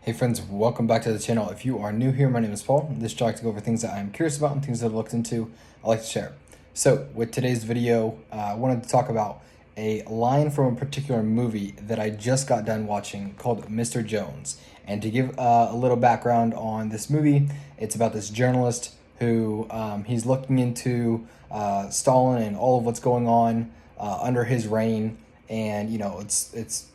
Hey friends, welcome back to the channel. If you are new here, my name is Paul. This is to go over things that I'm curious about and things that I've looked into, I like to share. So with today's video, I wanted to talk about a line from a particular movie that I just got done watching called Mr. Jones. And to give a little background on this movie, it's about this journalist who he's looking into Stalin and all of what's going on under his reign. And, you know, it's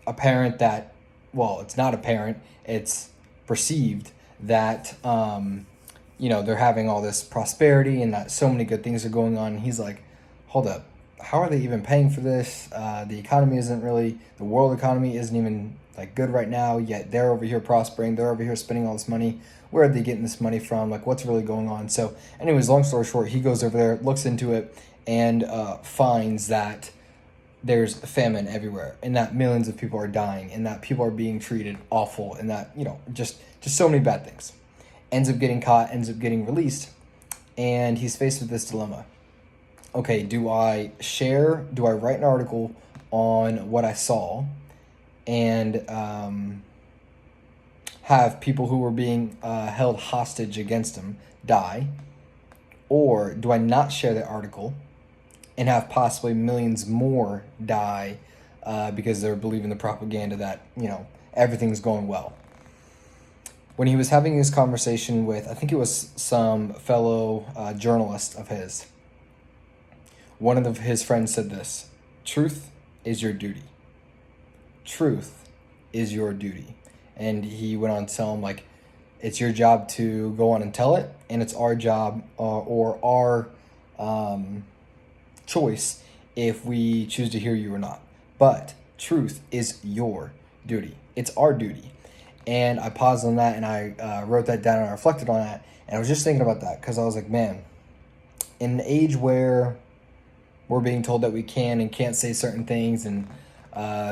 apparent that, well, it's not apparent, it's perceived that, they're having all this prosperity and that so many good things are going on. And he's like, hold up, how are they even paying for this? The economy isn't really, the world economy isn't even like good right now, yet they're over here prospering, they're over here spending all this money. Where are they getting this money from? Like, what's really going on? So anyways, long story short, he goes over there, looks into it, and finds that there's famine everywhere and that millions of people are dying and that people are being treated awful and that, just so many bad things. Ends up getting caught, ends up getting released, and he's faced with this dilemma. Okay, do I write an article on what I saw and have people who were being held hostage against him die? Or do I not share that article and have possibly millions more die because they're believing the propaganda that, everything's going well? When he was having his conversation with, I think it was some fellow journalist of his, one of his friends said this: truth is your duty. Truth is your duty. And he went on to tell him, like, it's your job to go on and tell it, and it's our job or our choice if we choose to hear you or not. But truth is your duty. It's our duty. And I paused on that and I wrote that down and I reflected on that. And I was just thinking about that because I was like, man, in an age where we're being told that we can and can't say certain things, and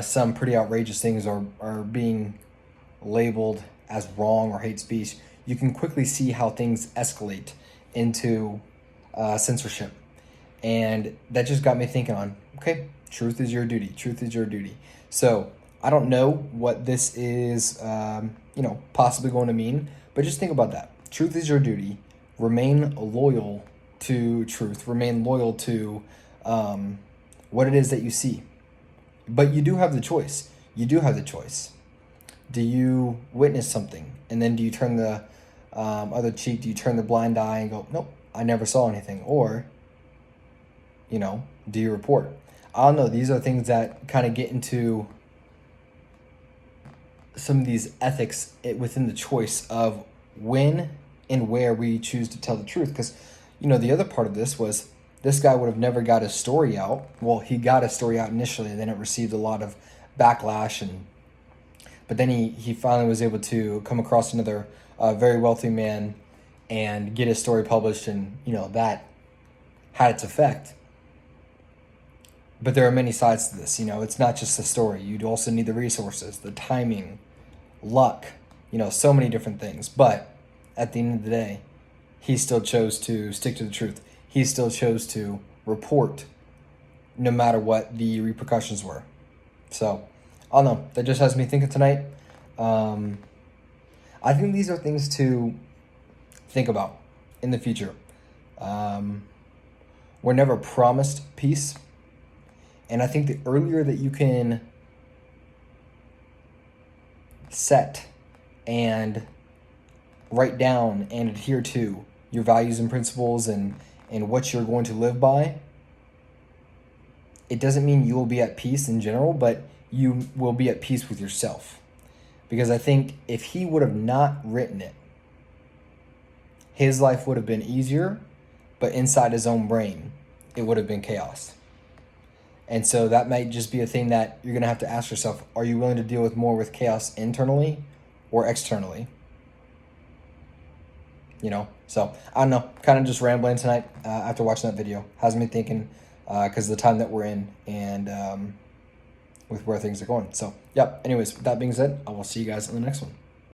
some pretty outrageous things are being labeled as wrong or hate speech, you can quickly see how things escalate into censorship. And that just got me thinking on, okay, truth is your duty. Truth is your duty. So I don't know what this is, possibly going to mean, but just think about that. Truth is your duty. Remain loyal to truth. Remain loyal to what it is that you see. But you do have the choice. You do have the choice. Do you witness something and then do you turn the other cheek? Do you turn the blind eye and go, nope, I never saw anything? Or, do you report? I don't know. These are things that kind of get into some of these ethics within the choice of when and where we choose to tell the truth. Because, the other part of this was this guy would have never got his story out. Well, he got his story out initially, and then it received a lot of backlash. But then he finally was able to come across another very wealthy man and get his story published, and, that had its effect. But there are many sides to this. It's not just the story. You'd also need the resources, the timing, luck, so many different things. But at the end of the day, he still chose to stick to the truth. He still chose to report no matter what the repercussions were. So, I don't know. That just has me thinking tonight. I think these are things to think about in the future. We're never promised peace. And I think the earlier that you can set and write down and adhere to your values and principles and what you're going to live by, it doesn't mean you will be at peace in general, but you will be at peace with yourself. Because I think if he would have not written it, his life would have been easier, but inside his own brain, it would have been chaos. And so that might just be a thing that you're going to have to ask yourself, are you willing to deal with more with chaos internally or externally? So I don't know, kind of just rambling tonight after watching that video. Has me thinking because of the time that we're in and with where things are going. So, anyways, with that being said, I will see you guys in the next one.